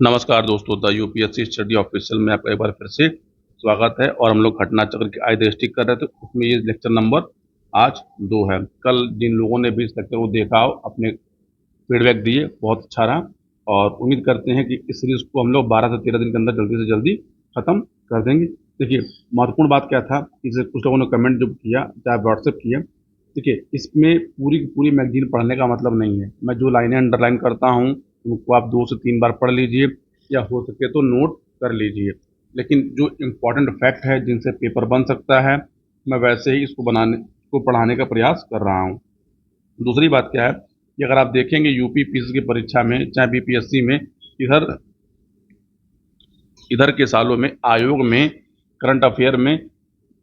नमस्कार दोस्तों, the UPSC study official में आपका एक बार फिर से स्वागत है। और हम लोग घटना चक्र की आय दृष्टि कर रहे थे, उसमें ये लेक्चर नंबर आज 2 है। कल जिन लोगों ने भी इस लेक्चर को देखा हो, अपने फीडबैक दिए, बहुत अच्छा रहा। और उम्मीद करते हैं कि इस सीरीज को हम लोग 12 से 13 दिन के अंदर जल्दी से जल्दी खत्म कर देंगे। देखिए, महत्वपूर्ण बात क्या था, इसे कुछ लोगों ने कमेंट जो किया, चाहे व्हाट्सएप किया। देखिए, इसमें पूरी की पूरी मैगजीन पढ़ने का मतलब नहीं है। मैं जो लाइनें अंडरलाइन करता हूँ उनको आप 2 से 3 बार पढ़ लीजिए, या हो सके तो नोट कर लीजिए। लेकिन जो इम्पोर्टेंट फैक्ट है जिनसे पेपर बन सकता है, मैं वैसे ही इसको पढ़ाने का प्रयास कर रहा हूँ। दूसरी बात क्या है कि अगर आप देखेंगे यूपी पीसी की परीक्षा में, चाहे बीपीएससी में, इधर इधर के सालों में आयोग में करंट अफेयर में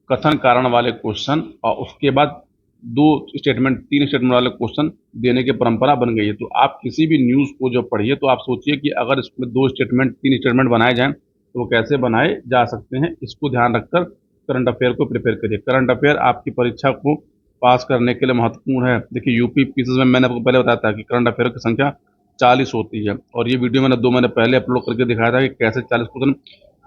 कथन कारण वाले क्वेश्चन और उसके बाद 3 स्टेटमेंट वाले क्वेश्चन देने की परंपरा बन गई है। तो आप किसी भी न्यूज़ को जब पढ़िए तो आप सोचिए कि अगर इसमें 3 स्टेटमेंट बनाए जाएं तो वो कैसे बनाए जा सकते हैं। इसको ध्यान रखकर करंट अफेयर को प्रिपेयर करिए। करंट अफेयर आपकी परीक्षा को पास करने के लिए महत्वपूर्ण है। देखिए, यूपी पीसीस में मैंने आपको पहले बताया था कि करंट अफेयर की संख्या 40 होती है, और ये वीडियो मैंने 2 महीने पहले अपलोड करके दिखाया था कि कैसे 40 क्वेश्चन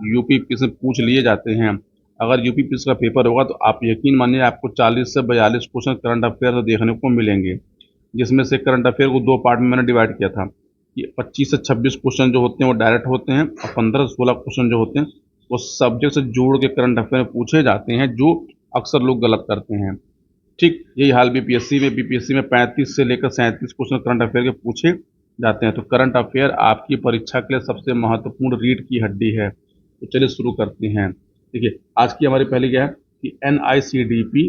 यूपी पीसी में पूछ लिए जाते हैं। अगर यूपी पीसी का पेपर होगा तो आप यकीन मानिए आपको 40 से 42 क्वेश्चन करंट अफेयर देखने को मिलेंगे, जिसमें से करंट अफेयर को 2 पार्ट में मैंने डिवाइड किया था। ये 25 से 26 क्वेश्चन जो होते हैं वो डायरेक्ट होते हैं, और 15 से 16 क्वेश्चन जो होते हैं वो सब्जेक्ट से जोड़ के करंट अफेयर में पूछे जाते हैं, जो अक्सर लोग गलत करते हैं। ठीक यही हाल बीपीएससी में 35 से लेकर 37 क्वेश्चन करंट अफेयर के पूछे जाते हैं। तो करंट अफेयर आपकी परीक्षा के लिए सबसे महत्वपूर्ण रीढ़ की हड्डी है। तो चलिए शुरू करते हैं। देखिए, आज की हमारी पहली क्या है कि NICDP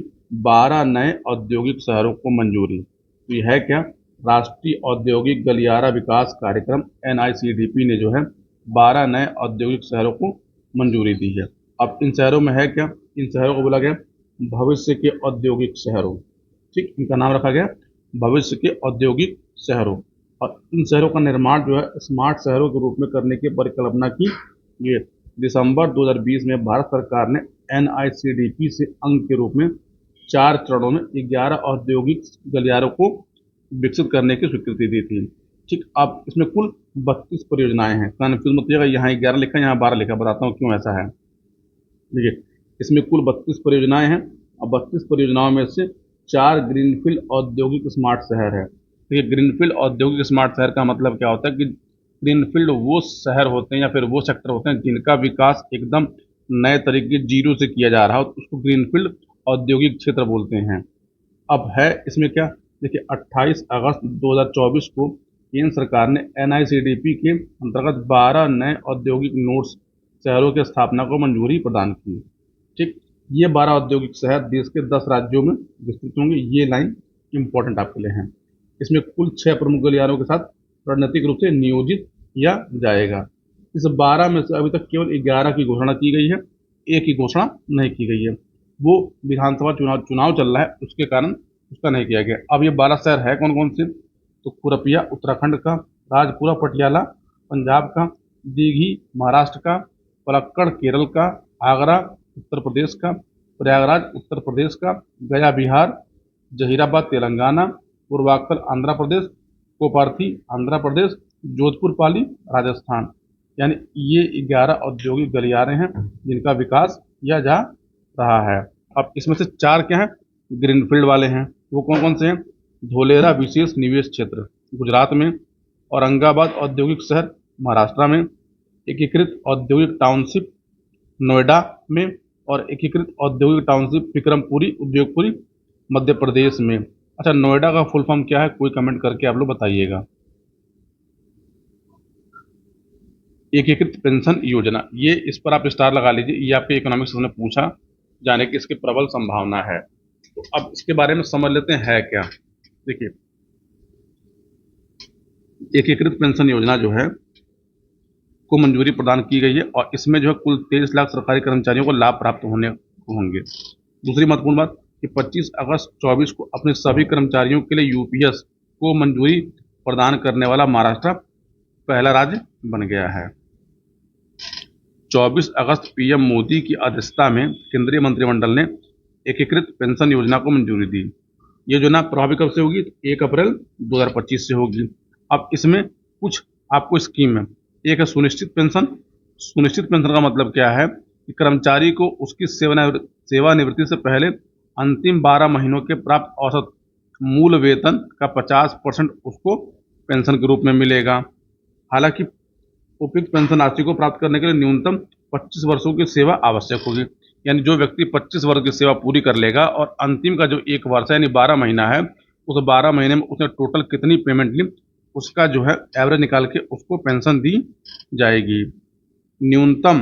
12 नए औद्योगिक शहरों को मंजूरी। तो यह है क्या, राष्ट्रीय औद्योगिक गलियारा विकास कार्यक्रम NICDP ने जो है 12 नए औद्योगिक शहरों को मंजूरी दी है। अब इन शहरों में है क्या, इन शहरों को बोला गया भविष्य के औद्योगिक शहरों। ठीक, इनका नाम रखा गया भविष्य के औद्योगिक शहरों। और इन शहरों का निर्माण जो है स्मार्ट शहरों के रूप में करने की परिकल्पना की। ये दिसंबर 2020 में भारत सरकार ने NICDP से अंग के रूप में 4 चरणों में 11 औद्योगिक गलियारों को विकसित करने की स्वीकृति दी थी। ठीक, अब इसमें कुल 32 परियोजनाएं हैं। कन्फ्यूज मत होइएगा, यहाँ 11 लिखा है, यहाँ 12 लिखा, बताता हूँ क्यों ऐसा है। देखिए, इसमें कुल 32 परियोजनाएं हैं, और 32 परियोजनाओं में से 4 ग्रीनफील्ड औद्योगिक स्मार्ट शहर है। देखिए, ग्रीनफील्ड औद्योगिक स्मार्ट शहर का मतलब क्या होता है कि ग्रीनफील्ड वो शहर होते हैं या फिर वो सेक्टर होते हैं जिनका विकास एकदम नए तरीके जीरो से किया जा रहा हो, तो उसको ग्रीनफील्ड औद्योगिक क्षेत्र बोलते हैं। अब है इसमें क्या, देखिए 28 अगस्त 2024 को केंद्र सरकार ने NICDP के अंतर्गत 12 नए औद्योगिक नोड्स शहरों की स्थापना को मंजूरी प्रदान की। ठीक, ये 12 औद्योगिक शहर देश के 10 राज्यों में विस्तृत होंगे। ये लाइन इंपॉर्टेंट आपके लिए है। इसमें कुल 6 प्रमुख गलियारों के साथ रणनीतिक रूप से नियोजित किया जाएगा। इस 12 में से अभी तक केवल 11 की घोषणा की गई है, एक की घोषणा नहीं की गई है। वो विधानसभा चुनाव चल रहा है, उसके कारण उसका नहीं किया गया। अब ये 12 शहर है कौन कौन से, तो खुरपिया उत्तराखंड का, राजपुरा पटियाला पंजाब का, दीघी महाराष्ट्र का, पलक्कड़ केरल का, आगरा उत्तर प्रदेश का, प्रयागराज उत्तर प्रदेश का, गया बिहार, जहीराबाद तेलंगाना, पूर्वांचल आंध्र प्रदेश, कोपरथी आंध्र प्रदेश, जोधपुर पाली राजस्थान। यानी ये 11 औद्योगिक गलियारे हैं जिनका विकास किया जा रहा है। अब इसमें से 4 क्या हैं, ग्रीनफील्ड वाले हैं। वो कौन कौन से हैं, धोलेरा विशेष निवेश क्षेत्र गुजरात में, औरंगाबाद औद्योगिक शहर महाराष्ट्र में, एकीकृत औद्योगिक टाउनशिप नोएडा में, और एकीकृत औद्योगिक टाउनशिप विक्रमपुरी उद्योगपुरी मध्य प्रदेश में। अच्छा, नोएडा का फुल फॉर्म क्या है, कोई कमेंट करके आप लोग बताइएगा। एकीकृत पेंशन योजना, ये इस पर आप स्टार लगा लीजिए, ये आपके इकोनॉमिक्स ने पूछा जाने की इसकी प्रबल संभावना है। तो अब इसके बारे में समझ लेते हैं है क्या। देखिए, एकीकृत पेंशन योजना जो है को मंजूरी प्रदान की गई है, और इसमें जो है कुल 23 लाख सरकारी कर्मचारियों को लाभ प्राप्त होंगे। दूसरी महत्वपूर्ण बात कि 25 अगस्त 24 को अपने सभी कर्मचारियों के लिए यूपीएस को मंजूरी प्रदान करने वाला महाराष्ट्र पहला राज्य बन गया है। 24 अगस्त पीएम मोदी की अध्यक्षता में केंद्रीय मंत्रिमंडल ने एकीकृत पेंशन योजना को मंजूरी दी। ये योजना प्रभावी कब से होगी, 1 अप्रैल 2025 से होगी। अब इसमें कुछ आपको स्कीम है, एक है सुनिश्चित पेंशन। सुनिश्चित पेंशन का मतलब क्या है कि कर्मचारी को उसकी सेवानिवृत्ति से पहले अंतिम 12 महीनों के प्राप्त औसत मूल वेतन का 50% उसको पेंशन के रूप में मिलेगा। हालांकि उपयुक्त पेंशन राशि को प्राप्त करने के लिए न्यूनतम 25 वर्षों की सेवा आवश्यक होगी। यानी जो व्यक्ति 25 वर्ष की सेवा पूरी कर लेगा और अंतिम का जो एक वर्ष है यानी 12 महीना है, उस 12 महीने में उसने टोटल कितनी पेमेंट ली उसका जो है एवरेज निकाल के उसको पेंशन दी जाएगी। न्यूनतम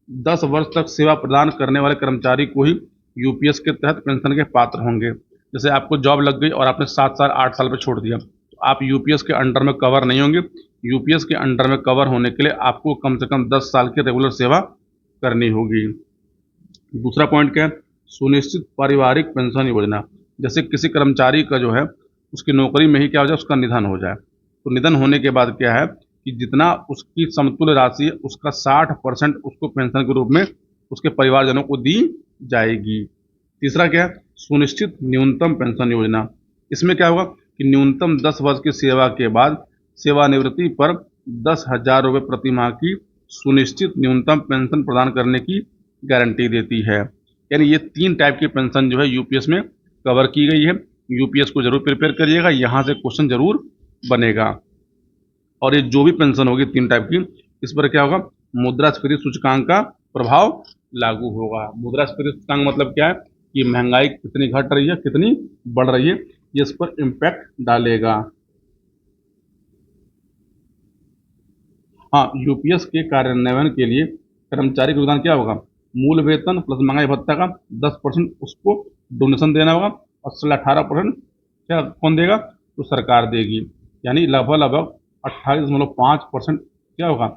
10 वर्ष तक सेवा प्रदान करने वाले कर्मचारी को ही यूपीएस के तहत पेंशन के पात्र होंगे। जैसे आपको जॉब लग गई और आपने 7 साल 8 साल पे छोड़ दिया तो आप यूपीएस के अंडर में कवर नहीं होंगे। यूपीएस के अंडर में कवर होने के लिए आपको कम से कम 10 साल की रेगुलर सेवा करनी होगी। दूसरा पॉइंट क्या है, सुनिश्चित पारिवारिक पेंशन योजना। जैसे किसी कर्मचारी का जो है उसकी नौकरी में ही क्या हो जाए, उसका निधन हो जाए, तो निधन होने के बाद क्या है कि जितना उसकी समतुल्य राशि है उसका 60% उसको पेंशन के रूप में उसके परिवारजनों को दी जाएगी। तीसरा क्या है, सुनिश्चित न्यूनतम पेंशन योजना। इसमें क्या होगा कि न्यूनतम 10 वर्ष की सेवा के बाद सेवानिवृत्ति पर 10,000 रुपये प्रति माह की सुनिश्चित न्यूनतम पेंशन प्रदान करने की गारंटी देती है। यानी ये 3 टाइप की पेंशन जो है यूपीएस में कवर की गई है। यूपीएस को जरूर प्रिपेयर करिएगा, यहाँ से क्वेश्चन जरूर बनेगा। और ये जो भी पेंशन होगी 3 टाइप की, इस पर क्या होगा, मुद्रास्फीति सूचकांक का प्रभाव लागू होगा। मुद्रास्फीति सूचकांक मतलब क्या है कि महंगाई कितनी घट रही है कितनी बढ़ रही है, ये इस पर इम्पैक्ट डालेगा। हाँ, यूपीएस के कार्यान्वयन के लिए कर्मचारी का योगदान क्या होगा, मूल वेतन प्लस महंगाई भत्ता का 10% उसको डोनेशन देना होगा और 18% क्या कौन देगा, तो सरकार देगी। यानी लगभग 28.5% क्या होगा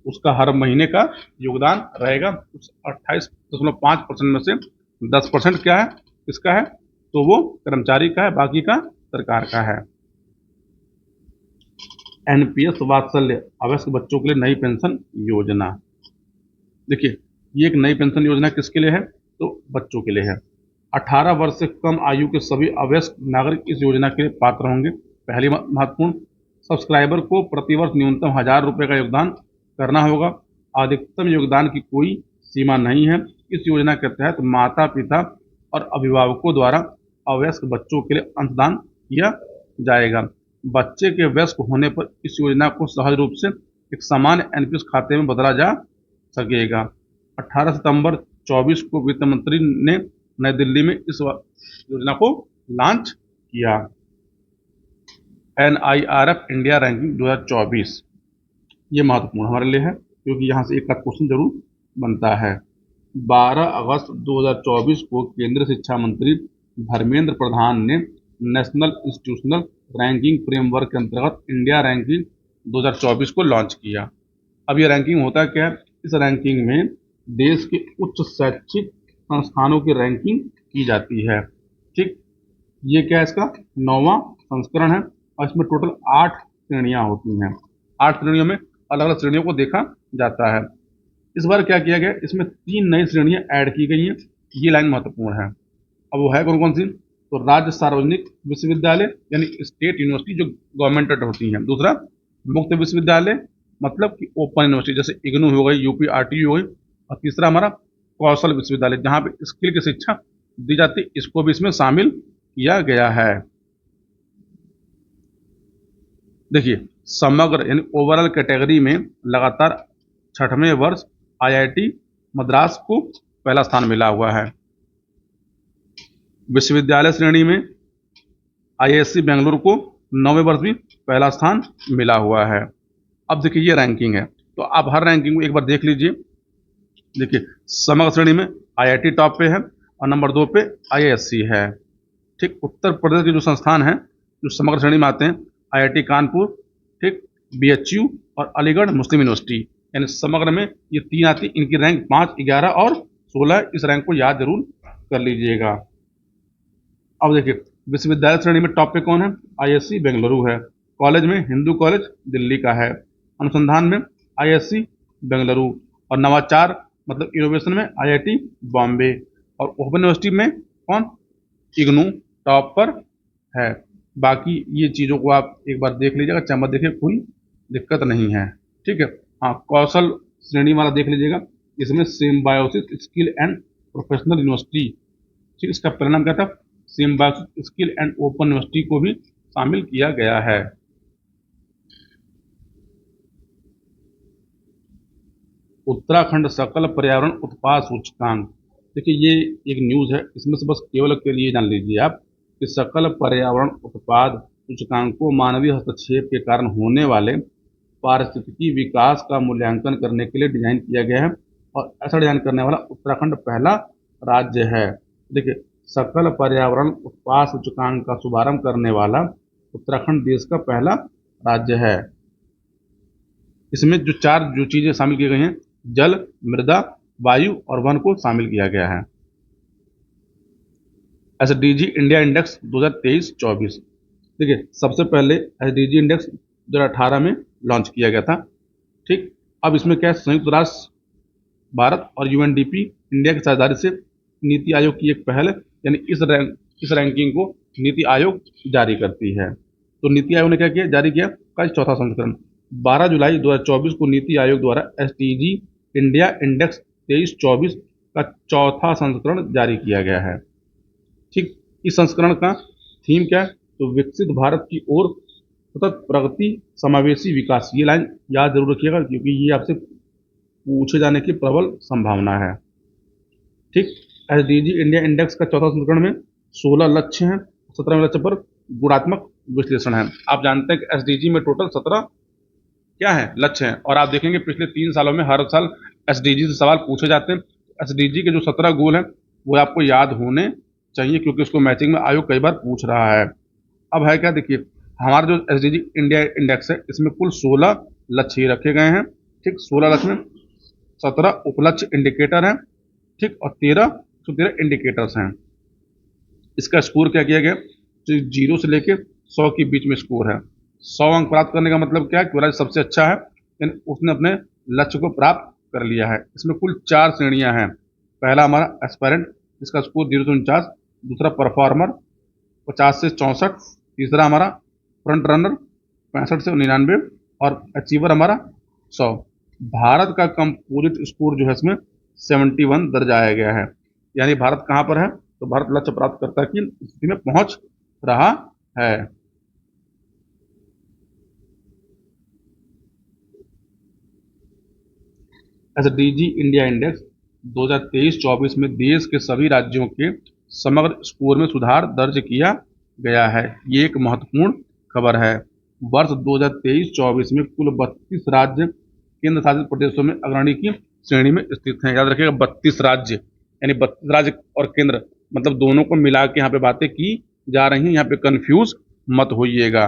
उसका हर महीने का योगदान रहेगा। उस 28.5% में से 10% क्या है, किसका है, तो वो कर्मचारी का है, बाकी का सरकार का है। एनपीएस वात्सल्य अवयस्क बच्चों के लिए नई पेंशन योजना। देखिए, ये एक नई पेंशन योजना किसके लिए है, तो बच्चों के लिए है। 18 वर्ष से कम आयु के सभी अवयस्क नागरिक इस योजना के लिए पात्र होंगे। पहली महत्वपूर्ण, सब्सक्राइबर को प्रतिवर्ष न्यूनतम 1,000 रुपये का योगदान करना होगा। अधिकतम योगदान की कोई सीमा नहीं है। इस योजना के तहत माता पिता और अभिभावकों द्वारा अवयस्क बच्चों के लिए अंशदान किया जाएगा। बच्चे के वयस्क होने पर इस योजना को सहज रूप से एक सामान्य एनपीएस खाते में बदला जा सकेगा। 18 सितंबर 24 को वित्त मंत्री ने नई दिल्ली में इस योजना को लॉन्च किया। NIRF इंडिया रैंकिंग 2024, ये महत्वपूर्ण हमारे लिए है क्योंकि यहाँ से एक आध क्वेश्चन जरूर बनता है। 12 अगस्त 2024 को केंद्रीय शिक्षा मंत्री धर्मेंद्र प्रधान ने नेशनल इंस्टीट्यूशनल रैंकिंग फ्रेमवर्क के अंतर्गत इंडिया रैंकिंग 2024 को लॉन्च किया। अब ये रैंकिंग होता क्या है, इस रैंकिंग में देश के उच्च शैक्षिक संस्थानों की रैंकिंग की जाती है। ठीक, ये क्या है, इसका 9वां संस्करण है और इसमें टोटल 8 श्रेणियां होती हैं। 8 श्रेणियों में अलग अलग श्रेणियों को देखा जाता है। इस बार क्या किया गया, इसमें 3 नई श्रेणियां ऐड की गई हैं। ये लाइन महत्वपूर्ण है। अब वो है कौन कौन सी, तो राज्य सार्वजनिक विश्वविद्यालय यानी स्टेट यूनिवर्सिटी जो गवर्नमेंट होती हैं। दूसरा, मुक्त विश्वविद्यालय मतलब कि ओपन यूनिवर्सिटी जैसे इग्नू हो गई, यूपीआरटी हो गई। और तीसरा हमारा कौशल विश्वविद्यालय जहाँ पे स्किल की शिक्षा दी जाती है, इसको भी इसमें शामिल किया गया है। देखिए, समग्र यानी ओवरऑल कैटेगरी में लगातार 6वें वर्ष आईआईटी मद्रास को पहला स्थान मिला हुआ है। विश्वविद्यालय श्रेणी में आईआईएससी बेंगलुरु को 9वें वर्ष भी पहला स्थान मिला हुआ है। अब देखिए, ये रैंकिंग है तो आप हर रैंकिंग को एक बार देख लीजिए। देखिए, समग्र श्रेणी में आईआईटी टॉप पे है और नंबर 2 पे आईआईएससी है। ठीक, उत्तर प्रदेश के जो संस्थान हैं जो समग्र श्रेणी में आते हैं, आईआईटी कानपुर, ठीक, बीएचयू और अलीगढ़ मुस्लिम यूनिवर्सिटी, यानी समग्र में ये 3 आती। इनकी रैंक 5, 11 और 16, इस रैंक को याद जरूर कर लीजिएगा। अब देखिए, विश्वविद्यालय श्रेणी में टॉप पे कौन है, आईआईएससी बेंगलुरु है। कॉलेज में हिंदू कॉलेज दिल्ली का है। अनुसंधान में आईआईएससी बेंगलुरु और नवाचार मतलब इनोवेशन में आईआईटी बॉम्बे और ओपन यूनिवर्सिटी में कौन, इग्नू टॉप पर है। बाकी ये चीज़ों को आप एक बार देख लीजिएगा, चाहे मत देखिए, कोई दिक्कत नहीं है। ठीक है। हाँ, कौशल श्रेणी वाला देख लीजिएगा, इसमें symbiosis skill and professional university, ठीक, इसका परिणाम क्या था, symbiosis skill and open university को भी शामिल किया गया है। उत्तराखंड सकल पर्यावरण उत्पाद सूचकांक, देखिए ये एक न्यूज़ है, इसमें से बस केवल के लिए जान लीजिए आप कि सकल पर्यावरण उत्पाद सूचकांक को मानवीय हस्तक्षेप के कारण होने वाले पारिस्थितिकी विकास का मूल्यांकन करने के लिए डिजाइन किया गया है, और ऐसा डिजाइन करने वाला उत्तराखंड पहला राज्य है। देखिए, सकल पर्यावरण उत्पाद सूचकांक का शुभारंभ करने वाला उत्तराखंड देश का पहला राज्य है। इसमें जो चीजें शामिल की गई हैं, जल, मृदा, वायु और वन को शामिल किया गया है। एसडीजी इंडिया इंडेक्स 2023-24, देखिए सबसे पहले एसडीजी इंडेक्स 2018 में लॉन्च किया गया था, ठीक। अब इसमें क्या है, संयुक्त राष्ट्र भारत और यूएनडीपी इंडिया की साझेदारी से नीति आयोग की एक पहल है, यानी इस रैंकिंग को नीति आयोग जारी करती है। तो नीति आयोग ने क्या किया, जारी किया का चौथा संस्करण 12 जुलाई 2024 को नीति आयोग द्वारा एसडीजी इंडिया इंडेक्स 23-24 का चौथा संस्करण जारी किया गया है, ठीक। इस संस्करण का थीम क्या है, तो विकसित भारत की ओर सतत प्रगति, समावेशी विकास। ये लाइन याद जरूर रखिएगा, क्योंकि ये आपसे पूछे जाने की प्रबल संभावना है, ठीक। एसडीजी इंडिया इंडेक्स का चौथा संस्करण में 16 लक्ष्य हैं, 17वें लक्ष्य पर गुणात्मक विश्लेषण है। आप जानते हैं कि एसडीजी में टोटल 17 क्या है, लक्ष्य हैं, और आप देखेंगे पिछले 3 सालों में हर साल एसडीजी से सवाल पूछे जाते हैं। एसडीजी के जो 17 गोल हैं वो आपको याद होने चाहिए, क्योंकि उसको मैचिंग में आयोग कई बार पूछ रहा है। अब है क्या, देखिए हमारा जो एसडीजी इंडिया इंडेक्स है, इसमें कुल 16 लक्ष्य ही रखे गए हैं, ठीक। 16 लक्ष्य में 17 उपलक्ष्य इंडिकेटर हैं, ठीक, और 13 इंडिकेटर्स हैं। इसका स्कोर क्या किया गया, तो 0 से लेके 100 के बीच में स्कोर है। 100 अंक प्राप्त करने का मतलब क्या है कि राज्य सबसे अच्छा है, यानी उसने अपने लक्ष्य को प्राप्त कर लिया है। इसमें कुल 4 श्रेणियां हैं। पहला हमारा एस्पायरेंट, जिसका स्कोर 0 से 49, दूसरा परफॉर्मर 50 से 64, तीसरा हमारा फ्रंट रनर 65 से 99, और अचीवर हमारा 100। भारत का कंपोजिट स्कोर जो है इसमें 71 दर्ज आया गया है, यानी भारत कहाँ पर है, तो भारत लक्ष्य प्राप्त करता की स्थिति में पहुंच रहा है। एसडीजी इंडिया इंडेक्स 2023-24 में देश के सभी राज्यों के समग्र स्कोर में सुधार दर्ज किया गया है। ये एक महत्वपूर्ण खबर है। वर्ष 2023-24 में कुल 32 राज्य केंद्र शासित प्रदेशों में अग्रणी की श्रेणी में स्थित हैं। याद रखिएगा, 32 राज्य, यानी 32 राज्य और केंद्र, मतलब दोनों को मिला के यहाँ पे बातें की जा रही हैं, यहाँ पे कंफ्यूज मत होइएगा।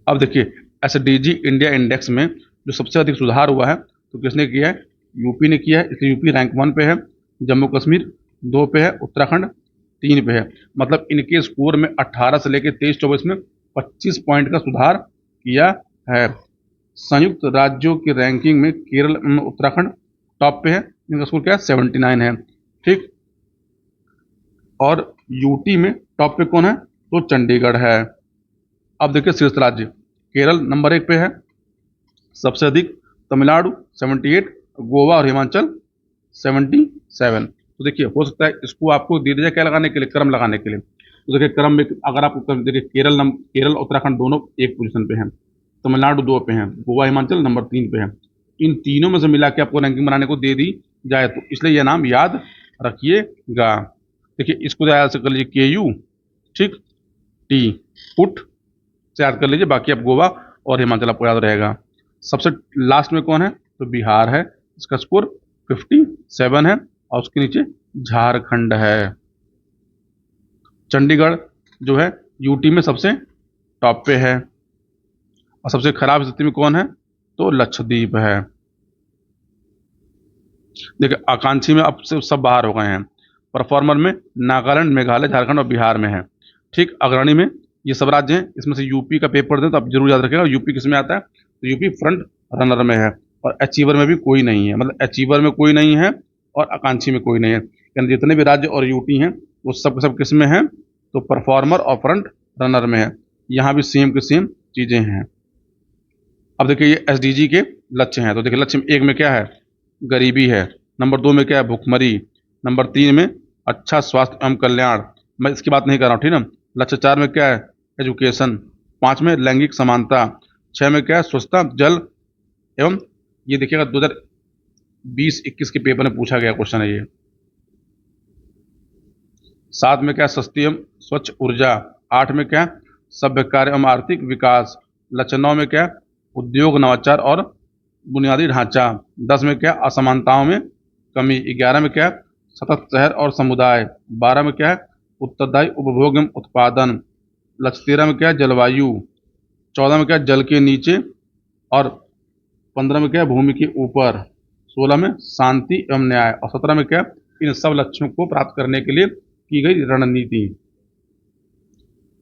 अब देखिए, एसडीजी इंडिया इंडेक्स में जो सबसे अधिक सुधार हुआ है, तो किसने किया है, यूपी ने किया है, इसलिए यूपी रैंक 1 पे है, जम्मू कश्मीर 2 पे है, उत्तराखंड 3 पे है। मतलब इनके स्कोर में 18 से लेकर 23-24 में 25 पॉइंट का सुधार किया है। संयुक्त राज्यों की रैंकिंग में केरल, उत्तराखंड टॉप पे है, इनका स्कोर क्या है, 79 है, ठीक। और यूटी में टॉप पे कौन है, तो चंडीगढ़ है। अब देखिए शीर्ष राज्य, केरल नंबर 1 पे है, सबसे अधिक तमिलनाडु 78, गोवा और हिमाचल 77। तो देखिए हो सकता है इसको आपको दे दिया क्या लगाने के लिए, क्रम लगाने के लिए। तो देखिए क्रम में अगर आपको देखिए केरल उत्तराखंड दोनों एक पोजीशन पे हैं, तमिलनाडु 2 पे हैं, गोवा हिमाचल नंबर 3 पे है। इन तीनों में से मिला के आपको रैंकिंग बनाने को दे दी जाए, तो इसलिए यह नाम याद रखिएगा। देखिए इसको याद से कर लीजिए, KU, ठीक, टी, पुट से याद कर लीजिए, बाकी आप गोवा और हिमाचल आपको याद रहेगा। सबसे लास्ट में कौन है, तो बिहार है, इसका स्कोर 57 है, और उसके नीचे झारखंड है। चंडीगढ़ जो है यूटी में सबसे टॉप पे है, और सबसे खराब स्थिति में कौन है, तो लक्षद्वीप है। देखिए आकांक्षी में अब से सब बाहर हो गए हैं। परफॉर्मर में नागालैंड, मेघालय, झारखंड और बिहार में है, ठीक। अग्रणी में ये सब राज्य हैं, इसमें से यूपी का पेपर दें तो आप जरूर याद रखिएगा, यूपी किस में आता है, तो यूपी फ्रंट रनर में है, और अचीवर में भी कोई नहीं है, मतलब अचीवर में कोई नहीं है और आकांक्षी में कोई नहीं है, यानी जितने भी राज्य और यूटी हैं वो सब किस में है, तो परफॉर्मर और फ्रंट रनर में है। यहाँ भी सेम की सेम चीज़ें हैं। अब देखिए ये एसडीजी के लक्ष्य हैं। तो देखिए लक्ष्य एक में क्या है, गरीबी है। नंबर 2 में क्या है, भुखमरी। नंबर 3 में अच्छा स्वास्थ्य एवं कल्याण, मैं इसकी बात नहीं कर रहा हूँ, ठीक ना। लक्ष्य 4 में क्या है, एजुकेशन। 5 में लैंगिक समानता। 6 में क्या है, स्वच्छता जल एवं, ये देखिएगा 2020-21 के पेपर में पूछा गया क्वेश्चन है ये। 7 में क्या है, सस्ती एवं स्वच्छ ऊर्जा। 8 में क्या है, सभ्य कार्य एवं आर्थिक विकास। लक्ष्य 9 में क्या है, उद्योग नवाचार और बुनियादी ढांचा। 10 में क्या है, असमानताओं में कमी। 11 में क्या है, सतत शहर और समुदाय। 12 में क्या है, उत्तरदायी उपभोग एवं उत्पादन। लक्ष्य 13 में क्या है, जलवायु। 14 में क्या है, जल के नीचे। और 15 में क्या है, भूमि के ऊपर। 16 में शांति एवं न्याय। और 17 में क्या है, इन सब लक्ष्यों को प्राप्त करने के लिए की गई रणनीति।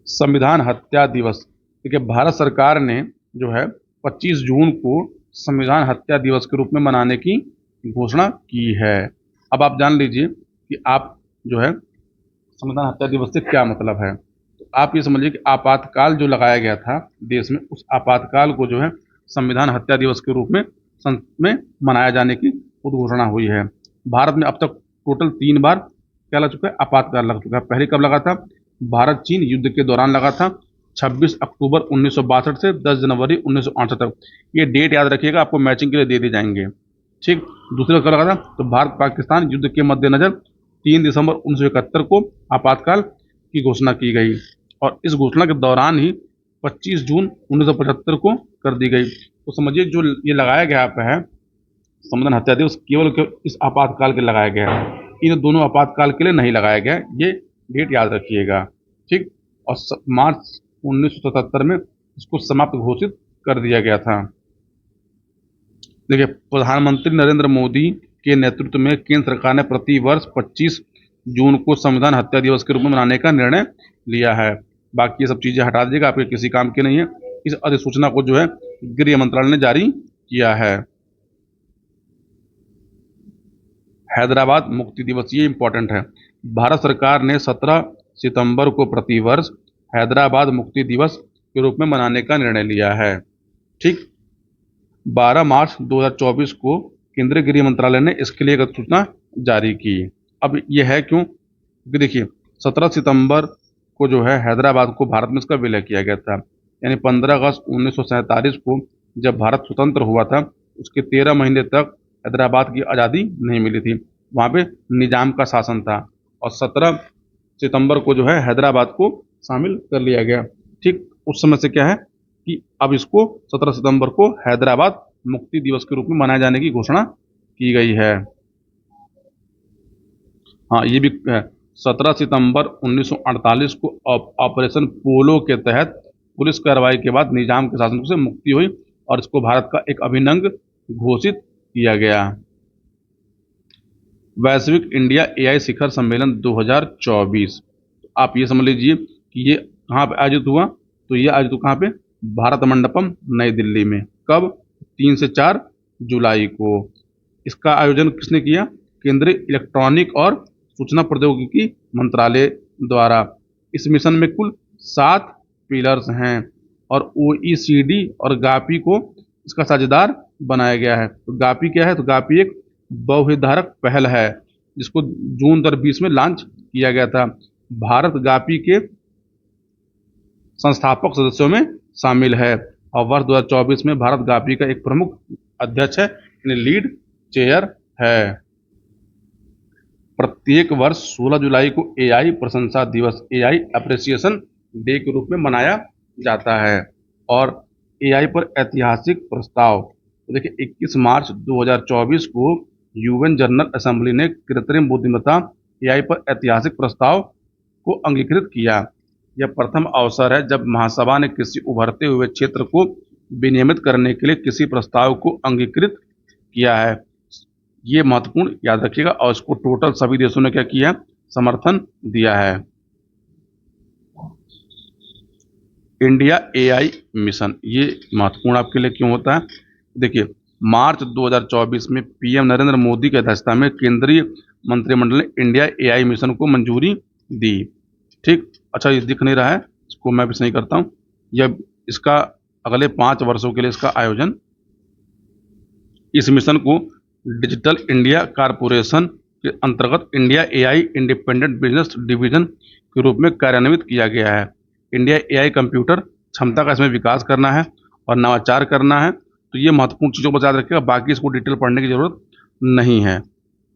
संविधान हत्या दिवस, देखिए भारत सरकार ने जो है 25 जून को संविधान हत्या दिवस के रूप में मनाने की घोषणा की है। अब आप जान लीजिए कि आप जो है संविधान हत्या दिवस से क्या मतलब है। तो आप ये समझिए कि आपातकाल जो लगाया गया था देश में, उस आपातकाल को जो है संविधान हत्या दिवस के रूप में मनाया जाने की उद्घोषणा हुई है। भारत में अब तक टोटल 3 बार क्या लग चुका है, आपातकाल लग चुका है। पहले कब लगा था, भारत चीन युद्ध के दौरान लगा था, 26 अक्टूबर 1962 से 10 जनवरी 1968 तक। ये डेट याद रखिएगा, आपको मैचिंग के लिए दे दी जाएंगे, ठीक। दूसरा कब लगा था, तो भारत पाकिस्तान युद्ध के मद्देनजर 3 दिसंबर 1971 को आपातकाल की घोषणा की गई। और इस घोषणा के दौरान ही 25 जून 1975 को कर दी गई। तो समझिए जो ये लगाया गया है संविधान हत्या दिवस, इस आपातकाल के लगाया गया है, इन दोनों आपातकाल के लिए नहीं लगाया गया है। ये डेट याद रखिएगा, ठीक। और मार्च 1977 में इसको समाप्त घोषित कर दिया गया था। देखिए प्रधानमंत्री नरेंद्र मोदी के नेतृत्व में केंद्र सरकार ने प्रति वर्ष 25 जून को संविधान हत्या दिवस के रूप में मनाने का निर्णय लिया है। बाकी ये सब चीजें हटा दीजिएगा, आपके किसी काम की नहीं है। इस अधिसूचना को जो है गृह मंत्रालय ने जारी किया है। हैदराबाद मुक्ति दिवस, ये इंपॉर्टेंट है। भारत सरकार ने 17 सितंबर को प्रतिवर्ष हैदराबाद मुक्ति दिवस के रूप में मनाने का निर्णय लिया है, ठीक। 12 मार्च 2024 को केंद्रीय गृह मंत्रालय ने इसके लिए एक अधिसूचना जारी की। अब यह है क्यों, क्योंकि देखिए 17 सितंबर को जो है हैदराबाद को भारत में इसका विलय किया गया था। यानी 15 अगस्त 1947 को जब भारत स्वतंत्र हुआ था, उसके 13 महीने तक हैदराबाद की आज़ादी नहीं मिली थी, वहाँ पे निजाम का शासन था। और 17 सितंबर को जो है हैदराबाद को शामिल कर लिया गया, ठीक। उस समय से क्या है कि अब इसको 17 सितंबर को हैदराबाद मुक्ति दिवस के रूप में मनाए जाने की घोषणा की गई है। हाँ ये भी है, 17 सितंबर 1948 को ऑपरेशन पोलो के तहत पुलिस कार्रवाई के बाद निजाम के शासन से मुक्ति हुई और इसको भारत का एक अभिन्न अंग घोषित किया गया। वैश्विक इंडिया एआई शिखर सम्मेलन 2024, आप ये समझ लीजिए कि ये कहाँ पे आयोजित हुआ, तो ये आयोजित कहाँ पे, भारत मंडपम नई दिल्ली में। कब, 3 से 4 जुलाई को। इसका आयोजन किसने किया, केंद्रीय इलेक्ट्रॉनिक और सूचना प्रौद्योगिकी मंत्रालय द्वारा। इस मिशन में कुल 7 पिलर्स हैं और ओईसीडी और गापी को इसका साझेदार बनाया गया है। तो गापी क्या है, तो गापी एक बहुहितधारक पहल है जिसको जून 2020 में लॉन्च किया गया था। भारत गापी के संस्थापक सदस्यों में शामिल है और वर्ष 2024 में भारत गापी का एक प्रमुख अध्यक्ष है, यानी लीड चेयर है। प्रत्येक वर्ष 16 जुलाई को एआई प्रशंसा दिवस, एआई अप्रिसिएशन डे के रूप में मनाया जाता है। और एआई पर ऐतिहासिक प्रस्ताव, तो देखिए 21 मार्च 2024 को यूएन जनरल असेंबली ने कृत्रिम बुद्धिमत्ता एआई पर ऐतिहासिक प्रस्ताव को अंगीकृत किया। यह प्रथम अवसर है जब महासभा ने किसी उभरते हुए क्षेत्र को विनियमित करने के लिए किसी प्रस्ताव को अंगीकृत किया है। ये महत्वपूर्ण याद रखिएगा। और इसको टोटल सभी देशों ने क्या किया, समर्थन दिया है। इंडिया एआई मिशन, ये महत्वपूर्ण आपके लिए क्यों होता है, देखिए मार्च 2024 में पीएम नरेंद्र मोदी की अध्यक्षता में केंद्रीय मंत्रिमंडल ने इंडिया एआई मिशन को मंजूरी दी, ठीक। अच्छा ये दिख नहीं रहा है, इसको मैं भी सही करता हूँ। यह इसका अगले 5 वर्षों के लिए इसका आयोजन। इस मिशन को डिजिटल इंडिया कॉरपोरेशन के अंतर्गत India AI independent business division के रूप में कार्यान्वित किया गया है। इंडिया एआई कंप्यूटर क्षमता का इसमें विकास करना है और नवाचार करना है। तो ये महत्वपूर्ण चीज़ों को याद रखिएगा, बाकी इसको डिटेल पढ़ने की ज़रूरत नहीं है।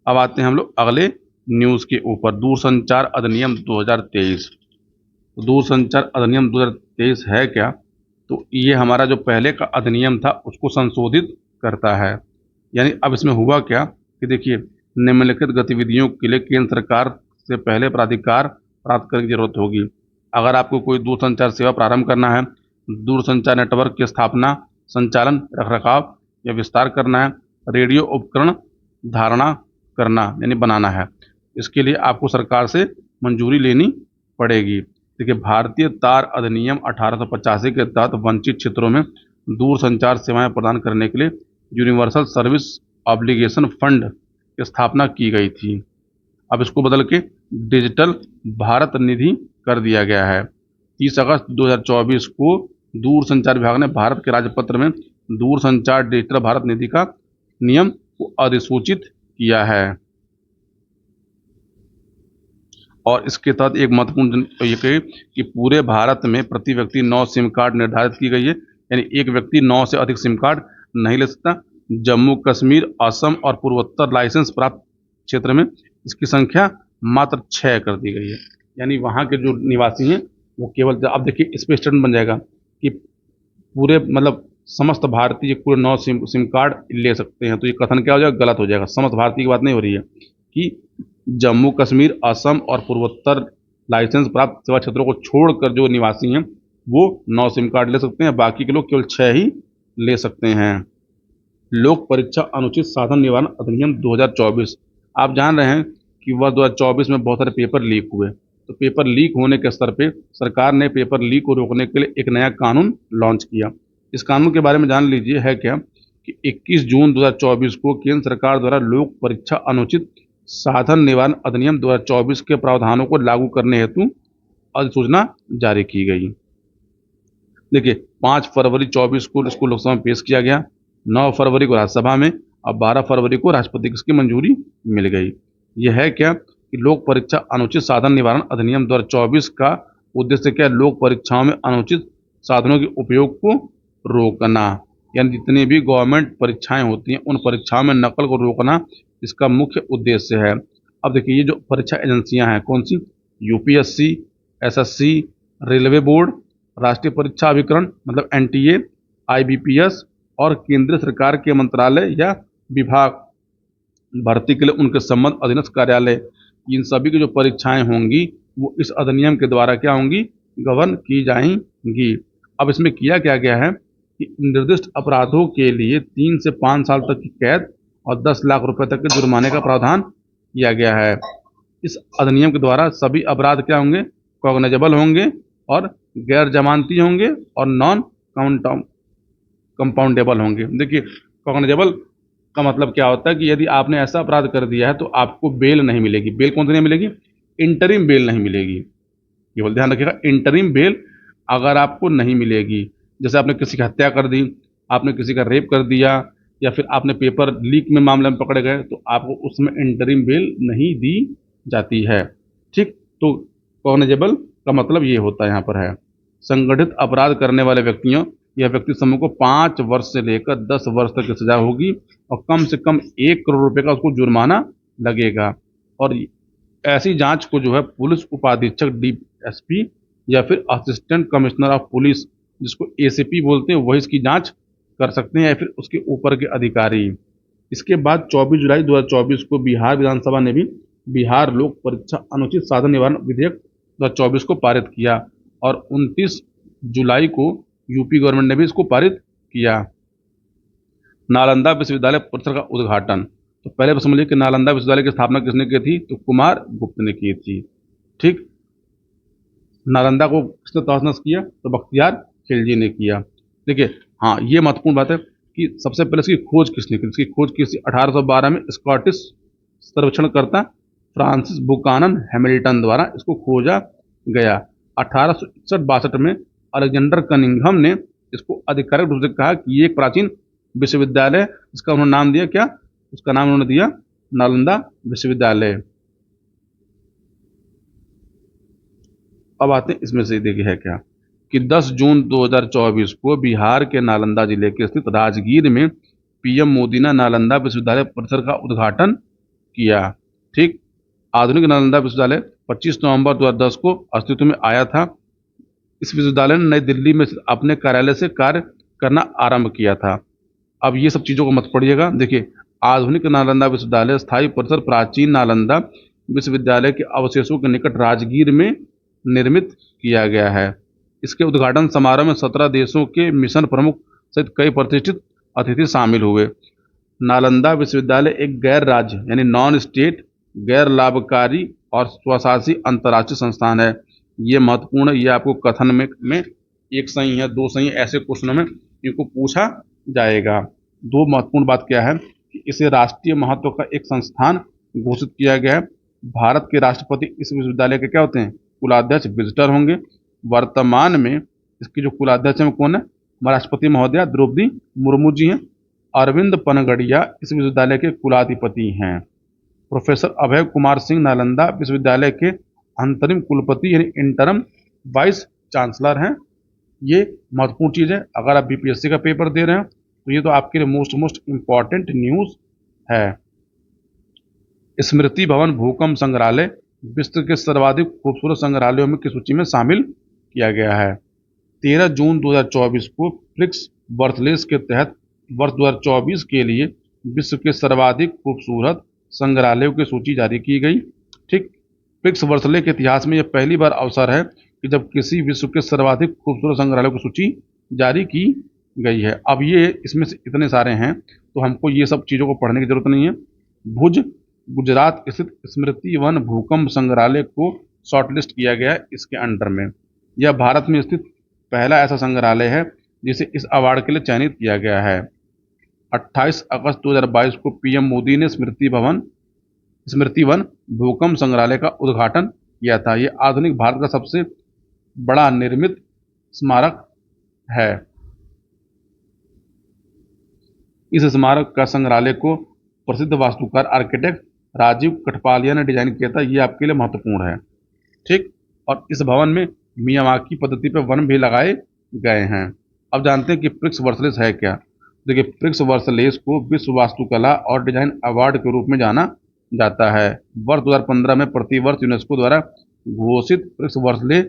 अब आते हैं हम लोग अगले न्यूज़ के ऊपर, दूरसंचार अधिनियम 2023। दूरसंचार अधिनियम 2023 है क्या? तो ये हमारा जो पहले का अधिनियम था उसको संशोधित करता है। यानी अब इसमें हुआ क्या कि देखिए, निम्नलिखित गतिविधियों के लिए केंद्र सरकार से पहले प्राधिकार प्राप्त करने की जरूरत होगी। अगर आपको कोई दूरसंचार सेवा प्रारंभ करना है, दूरसंचार नेटवर्क की स्थापना, संचालन, रखरखाव या विस्तार करना है, रेडियो उपकरण धारणा करना यानी बनाना है, इसके लिए आपको सरकार से मंजूरी लेनी पड़ेगी। देखिए, भारतीय तार अधिनियम 1885 के तहत वंचित क्षेत्रों में दूरसंचार सेवाएं प्रदान करने के लिए यूनिवर्सल सर्विस ऑब्लिगेशन फंड की स्थापना की गई थी। अब इसको बदल के डिजिटल भारत निधि कर दिया गया है। 30 अगस्त 2024 को दूरसंचार विभाग ने भारत के राजपत्र में दूरसंचार डिजिटल भारत निधि का नियम को अधिसूचित किया है। और इसके तहत एक महत्वपूर्ण ये कही कि पूरे भारत में प्रति व्यक्ति 9 सिम कार्ड निर्धारित की गई है, यानी एक व्यक्ति 9 से अधिक सिम कार्ड नहीं ले सकता। जम्मू कश्मीर, असम और पूर्वोत्तर लाइसेंस प्राप्त क्षेत्र में इसकी संख्या मात्र 6 कर दी गई है, यानी वहाँ के जो निवासी हैं वो केवल, अब देखिए इस पे स्टेटमेंट बन जाएगा कि पूरे मतलब समस्त भारतीय पूरे 9 सिम कार्ड ले सकते हैं। तो ये कथन क्या हो जाएगा? गलत हो जाएगा। समस्त भारतीय की बात नहीं हो रही है कि जम्मू कश्मीर, असम और पूर्वोत्तर लाइसेंस प्राप्त सेवा क्षेत्रों को छोड़कर जो निवासी हैं वो 9 सिम कार्ड ले सकते हैं, बाकी के लोग केवल 6 ही ले सकते हैं। लोक परीक्षा अनुचित साधन निवारण अधिनियम 2024। आप जान रहे हैं कि वर्ष 2024 में बहुत सारे पेपर लीक हुए, तो पेपर लीक होने के स्तर पे सरकार ने पेपर लीक को रोकने के लिए एक नया कानून लॉन्च किया। इस कानून के बारे में जान लीजिए है क्या कि 21 जून 2024 को केंद्र सरकार द्वारा लोक परीक्षा अनुचित साधन निवारण अधिनियम 2024 के प्रावधानों को लागू करने हेतु अधिसूचना जारी की गई। देखिए, 5 फरवरी 24 को इसको लोकसभा में पेश किया गया, 9 फरवरी को राज्यसभा में और 12 फरवरी को राष्ट्रपति की इसकी मंजूरी मिल गई। यह है क्या कि लोक परीक्षा अनुचित साधन निवारण अधिनियम 2024 का उद्देश्य क्या है? लोक परीक्षाओं में अनुचित साधनों के उपयोग को रोकना, यानी जितनी भी गवर्नमेंट परीक्षाएं होती हैं उन परीक्षाओं में नकल को रोकना इसका मुख्य उद्देश्य है। अब देखिए, ये जो परीक्षा एजेंसियां हैं कौन सी? यूपीएससी, एसएससी, रेलवे बोर्ड, राष्ट्रीय परीक्षा अभिकरण मतलब एनटीए, आईबीपीएस और केंद्र सरकार के मंत्रालय या विभाग भर्ती के लिए उनके संबंध अधीनस्थ कार्यालय, इन सभी की जो परीक्षाएं होंगी वो इस अधिनियम के द्वारा क्या होंगी? गवर्न की जाएंगी। अब इसमें किया क्या गया है कि निर्दिष्ट अपराधों के लिए 3 से 5 साल तक की कैद और 10 लाख रुपए तक के जुर्माने का प्रावधान किया गया है। इस अधिनियम के द्वारा सभी अपराध क्या होंगे? कॉग्निजेबल होंगे और गैर जमानती होंगे और नॉन कंपाउंडेबल होंगे। देखिए, कॉग्निजेबल का मतलब क्या होता है कि यदि आपने ऐसा अपराध कर दिया है तो आपको बेल नहीं मिलेगी। बेल कौन सी नहीं मिलेगी? इंटरिम बेल नहीं मिलेगी। केवल ध्यान रखिएगा, इंटरिम बेल अगर आपको नहीं मिलेगी, जैसे आपने किसी की हत्या कर दी, आपने किसी का रेप कर दिया या फिर आपने पेपर लीक में मामले में पकड़े गए, तो आपको उसमें इंटरिम बेल नहीं दी जाती है। ठीक, तो कॉग्निजेबल का मतलब ये होता है यहाँ पर है संगठित अपराध करने वाले व्यक्तियों या व्यक्ति समूह को 5 वर्ष से लेकर 10 वर्ष तक की सजा होगी और कम से कम 1 करोड़ रुपए का उसको जुर्माना लगेगा। और ऐसी जांच को जो है पुलिस उपाधीक्षक डीएसपी या फिर असिस्टेंट कमिश्नर ऑफ पुलिस, जिसको एसीपी बोलते हैं, वही इसकी जांच कर सकते हैं या फिर उसके ऊपर के अधिकारी। इसके बाद 24 जुलाई 2024 को बिहार विधानसभा ने भी बिहार लोक परीक्षा अनुचित साधन निवारण विधेयक 2024 को पारित किया और 29 जुलाई को यूपी गवर्नमेंट ने भी इसको पारित किया। नालंदा विश्वविद्यालय परिसर का उद्घाटन। तो पहले तो समझिए कि नालंदा विश्वविद्यालय की स्थापना किसने की थी? तो कुमार गुप्त ने की थी। ठीक, नालंदा को किसने तहस किया? तो बख्तियार खिलजी ने किया। देखिए, हाँ, ये महत्वपूर्ण बात है कि सबसे पहले इसकी खोज किसने की? इसकी खोज किसी 1812 में स्कॉटिश सर्वेक्षणकर्ता फ्रांसिस बुकानन हैमिल्टन द्वारा इसको खोजा गया। 1861-62 में अलेक्जेंडर कनिंघम ने इसको आधिकारिक रूप से कहा कि ये एक प्राचीन विश्वविद्यालय है। इसका उन्होंने नाम दिया क्या? उसका नाम उन्होंने दिया नालंदा विश्वविद्यालय। अब आते हैं इसमें से देखिए है क्या कि 10 जून 2024 को बिहार के नालंदा जिले के स्थित राजगीर में पीएम मोदी ने नालंदा विश्वविद्यालय परिसर का उद्घाटन किया। ठीक, आधुनिक नालंदा विश्वविद्यालय 25 नवंबर 2010 को अस्तित्व में आया था। इस विश्वविद्यालय ने नई दिल्ली में अपने कार्यालय से कार्य करना आरंभ किया था। अब ये सब चीज़ों को मत पढ़िएगा। देखिए, आधुनिक नालंदा विश्वविद्यालय स्थायी परिसर प्राचीन नालंदा विश्वविद्यालय के अवशेषों के निकट राजगीर में निर्मित किया गया है। इसके उद्घाटन समारोह में 17 देशों के मिशन प्रमुख सहित कई प्रतिष्ठित अतिथि शामिल हुए। नालंदा विश्वविद्यालय एक गैर राज्य यानी नॉन स्टेट, गैर लाभकारी और स्वशासी अंतर्राष्ट्रीय संस्थान है। ये महत्वपूर्ण है। ये आपको कथन में एक सही है, दो सही है, ऐसे क्वेश्चनों में इनको पूछा जाएगा। दो महत्वपूर्ण बात क्या है कि इसे राष्ट्रीय महत्व का एक संस्थान घोषित किया गया है। भारत के राष्ट्रपति इस विश्वविद्यालय के क्या होते हैं? कुलाध्यक्ष विजिटर होंगे। वर्तमान में इसकी जो कुलाध्यक्ष हैं वो कौन है? राष्ट्रपति महोदया द्रौपदी मुर्मू जी हैं। अरविंद पनगड़िया इस विश्वविद्यालय के कुलाधिपति हैं। प्रोफेसर अभय कुमार सिंह नालंदा विश्वविद्यालय के अंतरिम कुलपति यानी इंटरम वाइस चांसलर हैं। ये महत्वपूर्ण चीज़ है। अगर आप बीपीएससी का पेपर दे रहे हैं तो ये तो आपके लिए मोस्ट इम्पॉर्टेंट न्यूज़ है। स्मृति भवन भूकंप संग्रहालय विश्व के सर्वाधिक खूबसूरत संग्रहालयों में की सूची में शामिल किया गया है। 13 जून 2024 को फ्लिक्स बर्थलेस के तहत वर्ष 2024 के लिए विश्व के सर्वाधिक खूबसूरत संग्रहालयों की सूची जारी की गई। ठीक, फ्लिक्स बर्थले के इतिहास में यह पहली बार अवसर है कि जब किसी विश्व के सर्वाधिक खूबसूरत संग्रहालयों की सूची जारी की गई है। अब ये इसमें से इतने सारे हैं तो हमको ये सब चीज़ों को पढ़ने की जरूरत नहीं है। भुज गुजरात स्थित स्मृति वन भूकंप संग्रहालय को शॉर्टलिस्ट किया गया है इसके अंडर में। यह भारत में स्थित पहला ऐसा संग्रहालय है जिसे इस अवार्ड के लिए चयनित किया गया है। 28 अगस्त 2022 को पीएम मोदी ने स्मृति वन भूकंप संग्रहालय का उद्घाटन किया था। यह आधुनिक भारत का सबसे बड़ा निर्मित स्मारक है। इस स्मारक का संग्रहालय को प्रसिद्ध वास्तुकार आर्किटेक्ट राजीव कठपालिया ने डिजाइन किया था। ये आपके लिए महत्वपूर्ण है। ठीक, और इस भवन में मियावाकी पद्धति पर वन भी लगाए गए हैं। अब जानते हैं कि प्रिक्स वर्सलेस है क्या। देखिए, प्रिक्स वर्सलेस को विश्व वास्तुकला और डिजाइन अवार्ड के रूप में जाना जाता है। वर्ष 2015 में प्रतिवर्ष यूनेस्को द्वारा घोषित प्रिक्स वर्सले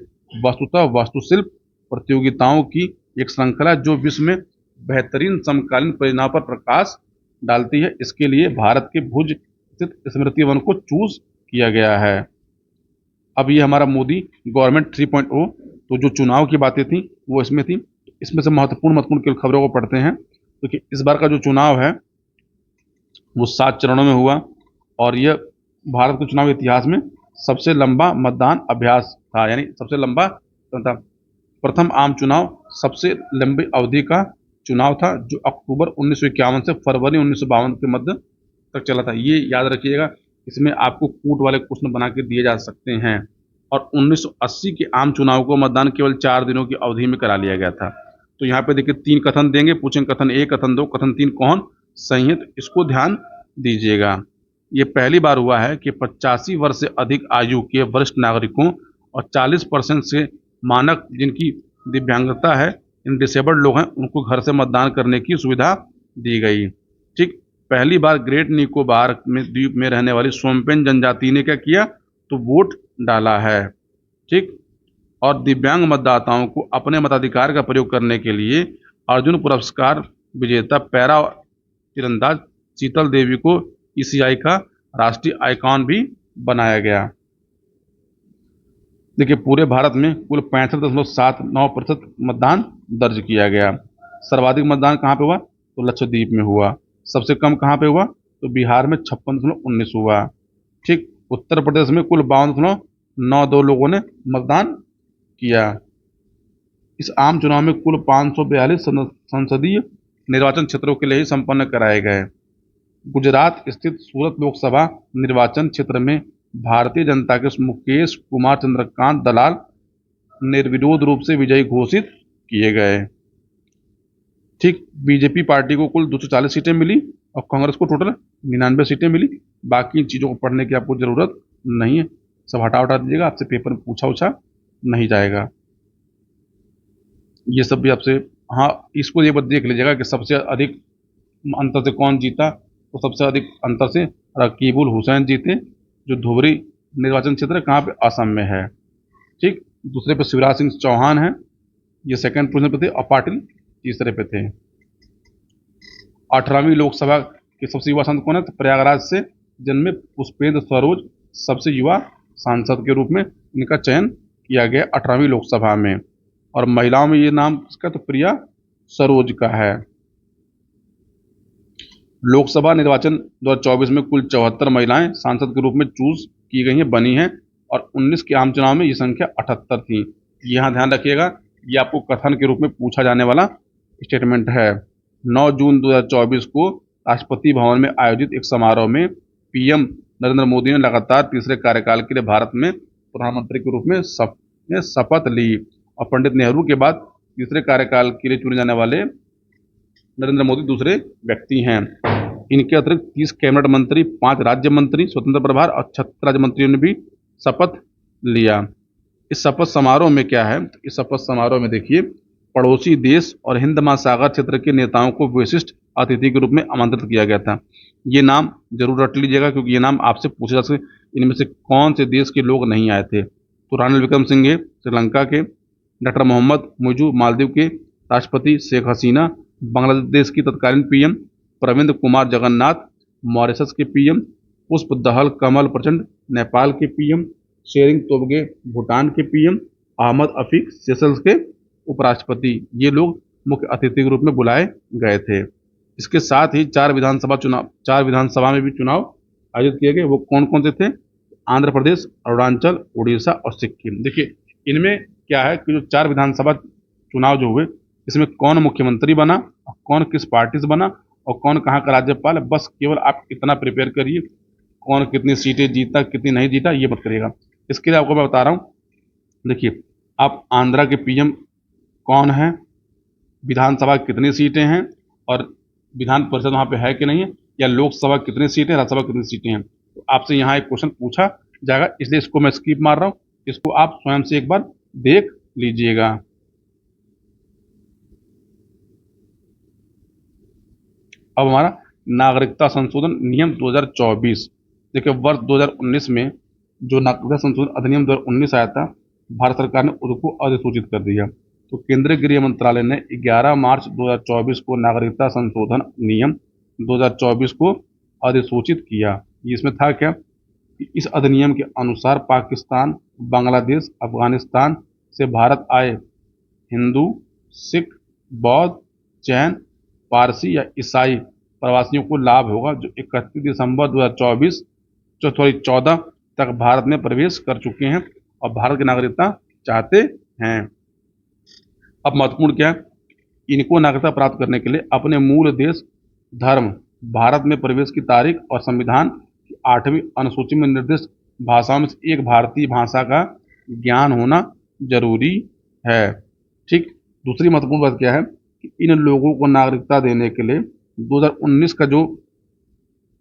वस्तुतः वास्तुशिल्प प्रतियोगिताओं की एक श्रृंखला जो विश्व में बेहतरीन समकालीन परियोजनाओं पर प्रकाश डालती है। इसके लिए भारत के भुज स्थित स्मृति वन को चूज किया गया है। अब ये हमारा मोदी गवर्नमेंट 3.0, तो जो चुनाव की बातें थी वो इसमें थी। इसमें से महत्वपूर्ण की खबरों को पढ़ते हैं। क्योंकि इस बार का जो चुनाव है वो 7 चरणों में हुआ और यह भारत के चुनाव इतिहास में सबसे लंबा मतदान अभ्यास था, यानी सबसे लंबा था। प्रथम आम चुनाव सबसे लंबी अवधि का चुनाव था जो अक्टूबर 1951 से फरवरी 1952 के मध्य तक चला था। ये याद रखिएगा, इसमें आपको कूट वाले क्वेश्चन बना के दिए जा सकते हैं। और 1980 के आम चुनाव को मतदान केवल 4 दिनों की अवधि में करा लिया गया था। तो यहाँ पे देखिए 3 कथन देंगे, पूछेंगे कथन 1, कथन 2, कथन 3 कौन सही है, तो इसको ध्यान दीजिएगा। ये पहली बार हुआ है कि 85 वर्ष से अधिक आयु के वरिष्ठ नागरिकों और 40% से मानक जिनकी दिव्यांगता है, इन डिसेबल्ड लोग हैं, उनको घर से मतदान करने की सुविधा दी गई। ठीक, पहली बार ग्रेट निकोबार में द्वीप में रहने वाली सोम्पेन जनजाति ने क्या किया, तो वोट डाला है। ठीक, और दिव्यांग मतदाताओं को अपने मताधिकार का प्रयोग करने के लिए अर्जुन पुरस्कार विजेता पैरा तीरंदाज शीतल देवी को ईसीआई का राष्ट्रीय आइकॉन भी बनाया गया। देखिए, पूरे भारत में कुल 65.79% मतदान दर्ज किया गया। सर्वाधिक मतदान कहाँ पे हुआ, तो लक्षद्वीप में हुआ। सबसे कम कहाँ पे हुआ, तो बिहार में 56.19 हुआ। ठीक, उत्तर प्रदेश में कुल 52.92 लोगों ने मतदान किया। इस आम चुनाव में कुल 542 संसदीय निर्वाचन क्षेत्रों के लिए ही संपन्न कराए गए। गुजरात स्थित सूरत लोकसभा निर्वाचन क्षेत्र में भारतीय जनता के मुकेश कुमार चंद्रकांत दलाल निर्विरोध रूप से विजयी घोषित किए गए। ठीक, बीजेपी पार्टी को कुल 240 सीटें मिली और कांग्रेस को टोटल 99 सीटें मिली। बाकी इन चीज़ों को पढ़ने की आपको ज़रूरत नहीं है, सब हटा दीजिएगा, आपसे पेपर में पूछा नहीं जाएगा। ये सब भी आपसे, हाँ, इसको ये बात देख लीजिएगा कि सबसे अधिक अंतर से कौन जीता, तो सबसे अधिक अंतर से रकीबुल हुसैन जीते, जो धुबरी निर्वाचन क्षेत्र है, कहाँ पे, असम में है। ठीक, दूसरे पे शिवराज सिंह चौहान है, ये सेकंड पोजीशन पे थे, और पाटिल तीसरे पे थे। 18वीं लोकसभा के सबसे युवा सांसद कौन है, तो प्रयागराज से जन्मे पुष्पेंद्र सरोज सबसे युवा सांसद के रूप में इनका चयन किया गया 18वीं लोकसभा में। और महिलाओं में ये नाम इसका तो प्रिया सरोज का है। लोकसभा निर्वाचन 2024 में कुल 74 महिलाएं सांसद के रूप में चूज की गई हैं, बनी हैं, और 19 के आम चुनाव में ये संख्या 78 थी। यहाँ ध्यान रखिएगा, ये आपको कथन के रूप में पूछा जाने वाला स्टेटमेंट है। 9 जून 2024 को राष्ट्रपति भवन में आयोजित एक समारोह में पीएम नरेंद्र मोदी ने लगातार तीसरे कार्यकाल के लिए भारत में प्रधानमंत्री के रूप में शपथ ली, और पंडित नेहरू के बाद तीसरे कार्यकाल के लिए चुने जाने वाले नरेंद्र मोदी दूसरे व्यक्ति हैं। इनके अतिरिक्त 30 कैबिनेट मंत्री, 5 राज्य मंत्री स्वतंत्र प्रभार और 36 राज्य मंत्रियों ने भी शपथ लिया। इस शपथ समारोह में क्या है, इस शपथ समारोह में देखिए, पड़ोसी देश और हिंद महासागर क्षेत्र के नेताओं को विशिष्ट अतिथि के रूप में आमंत्रित किया गया था। ये नाम जरूर रट लीजिएगा, क्योंकि ये नाम आपसे पूछे जा सकते, इनमें से कौन से देश के लोग नहीं आए थे। तो रानिल विक्रमसिंघे श्रीलंका के, डॉक्टर मोहम्मद मुइज़ु मालदीव के, राष्ट्रपति शेख हसीना बांग्लादेश की तत्कालीन पीएम, प्रविंद कुमार जगन्नाथ मॉरिशस के पीएम, पुष्प दहल कमल प्रचंड नेपाल के पीएम, शेरिंग तोबगे भूटान के पीएम, अहमद अफीक सेशल्स के उपराष्ट्रपति, ये लोग मुख्य अतिथि के रूप में बुलाए गए थे। इसके साथ ही 4 विधानसभा में भी चुनाव आयोजित किए गए। वो कौन कौन से थे, आंध्र प्रदेश, अरुणाचल, उड़ीसा और सिक्किम। देखिए, इनमें क्या है कि जो 4 विधानसभा चुनाव जो हुए, इसमें कौन मुख्यमंत्री बना, कौन किस पार्टी से बना, और कौन कहाँ का राज्यपाल है, बस केवल आप इतना प्रिपेयर करिए। कौन कितनी सीटें जीता, कितनी नहीं जीता, ये मत करिएगा। इसके लिए आपको मैं बता रहा हूँ, देखिए, आप आंध्रा के पीएम कौन है, विधानसभा कितनी सीटें हैं, और विधान परिषद वहाँ पे है कि नहीं है, या लोकसभा कितनी सीटें, राज्यसभा कितनी सीटें हैं। तो आपसे यहाँ एक क्वेश्चन पूछा जाएगा, इसलिए इसको मैं स्किप मार रहा हूँ। इसको आप स्वयं से एक बार देख लीजिएगा। अब हमारा नागरिकता संशोधन नियम 2024। देखिए, वर्ष 2019 में जो नागरिकता संशोधन अधिनियम 2019 आया था, भारत सरकार ने उसको अधिसूचित कर दिया। तो केंद्रीय गृह मंत्रालय ने 11 मार्च 2024 को नागरिकता संशोधन नियम 2024 को अधिसूचित किया। इसमें था क्या कि इस अधिनियम के अनुसार पाकिस्तान, बांग्लादेश, अफगानिस्तान से भारत आए हिंदू, सिख, बौद्ध, जैन, पारसी या ईसाई प्रवासियों को लाभ होगा, जो 31 दिसंबर 2024 14 तक भारत में प्रवेश कर चुके हैं और भारत की नागरिकता चाहते हैं। अब महत्वपूर्ण क्या है, इनको नागरिकता प्राप्त करने के लिए अपने मूल देश, धर्म, भारत में प्रवेश की तारीख और संविधान की 8वीं अनुसूची में निर्दिष्ट भाषाओं में से एक भारतीय भाषा का ज्ञान होना जरूरी है। ठीक, दूसरी महत्वपूर्ण बात क्या है कि इन लोगों को नागरिकता देने के लिए 2019 का जो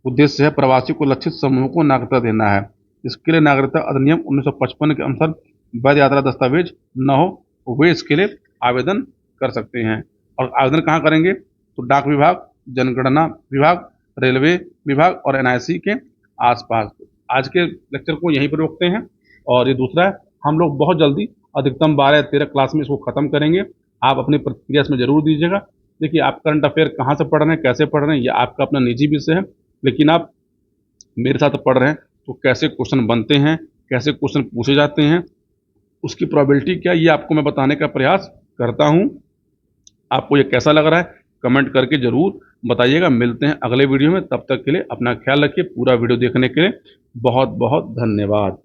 उद्देश्य है, प्रवासी को लक्षित समूह को नागरिकता देना है। इसके लिए नागरिकता अधिनियम 1955 के अनुसार वैध यात्रा दस्तावेज न हो, वे इसके लिए आवेदन कर सकते हैं। और आवेदन कहाँ करेंगे, तो डाक विभाग, जनगणना विभाग, रेलवे विभाग और एनआईसी के आसपास। आज के लेक्चर को यहीं पर रोकते हैं। और ये दूसरा है, हम लोग बहुत जल्दी अधिकतम 12 या 13 क्लास में इसको ख़त्म करेंगे। आप अपनी प्रतिक्रिया इसमें जरूर दीजिएगा। देखिए, आप करंट अफेयर कहाँ से पढ़ रहे हैं, कैसे पढ़ रहे हैं, ये आपका अपना निजी विषय है, लेकिन आप मेरे साथ पढ़ रहे हैं तो कैसे क्वेश्चन बनते हैं, कैसे क्वेश्चन पूछे जाते हैं, उसकी प्रोबेबिलिटी क्या, ये आपको मैं बताने का प्रयास करता हूँ। आपको ये कैसा लग रहा है, कमेंट करके ज़रूर बताइएगा। मिलते हैं अगले वीडियो में, तब तक के लिए अपना ख्याल रखिए। पूरा वीडियो देखने के लिए बहुत बहुत धन्यवाद।